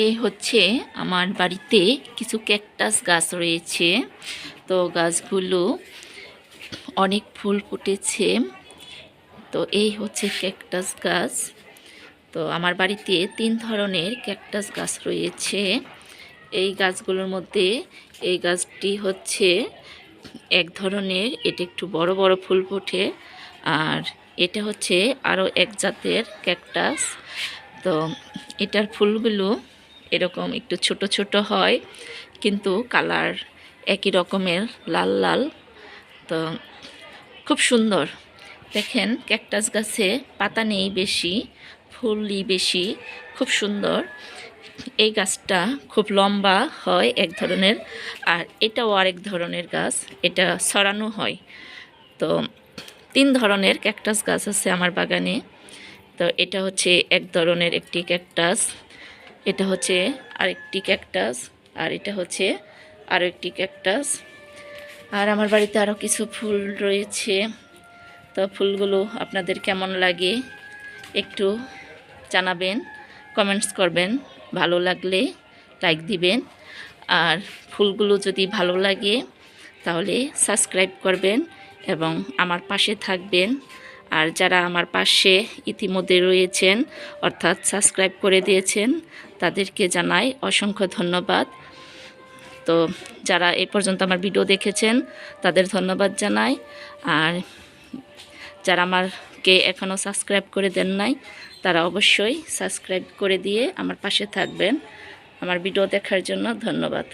এই হচ্ছে আমার বাড়িতে কিছু ক্যাকটাস গাছ রয়েছে। তো গাছগুলো অনেক ফুল ফুটেছে। তো এই হচ্ছে ক্যাকটাস গাছ। তো আমার বাড়িতে 3 ধরনের ক্যাকটাস গাছ রয়েছে। এই গাছগুলোর মধ্যে এই গাছটি হচ্ছে এক ধরনের, এটা একটু বড় বড় ফুল ফোটে। আর এটা হচ্ছে আরও এক জাতের ক্যাকটাস। তো এটার ফুলগুলো এরকম একটু ছোট ছোট হয়, কিন্তু কালার একই রকমের, লাল লাল। তো খুব সুন্দর। দেখেন, ক্যাকটাস গাছে পাতা নেই বেশি, ফুলই বেশি, খুব সুন্দর। এই গাছটা খুব লম্বা হয় এক ধরনের, আর এটাও আরেক ধরনের গাছ, এটা ছড়ানো হয়। তো 3 ধরনের ক্যাকটাস গাছ আছে আমার বাগানে। তো এটা হচ্ছে এক ধরনের একটি ক্যাকটাস, এটা হচ্ছে আরেকটি ক্যাকটাস, আর এটা হচ্ছে আরও একটি ক্যাকটাস। আর আমার বাড়িতে আরও কিছু ফুল রয়েছে। তো ফুলগুলো আপনাদের কেমন লাগে একটু জানাবেন, কমেন্টস করবেন। ভালো লাগলে লাইক দিবেন। আর ফুলগুলো যদি ভালো লাগে তাহলে সাবস্ক্রাইব করবেন এবং আমার পাশে থাকবেন। আর যারা আমার পাশে ইতিমধ্যে রয়েছেন, অর্থাৎ সাবস্ক্রাইব করে দিয়েছেন, তাদেরকে জানাই অসংখ্য ধন্যবাদ। তো যারা এ পর্যন্ত আমার ভিডিও দেখেছেন তাদের ধন্যবাদ জানাই। আর যারা আমাকে এখনও সাবস্ক্রাইব করে দেন নাই, তারা অবশ্যই সাবস্ক্রাইব করে দিয়ে আমার পাশে থাকবেন। আমার ভিডিও দেখার জন্য ধন্যবাদ।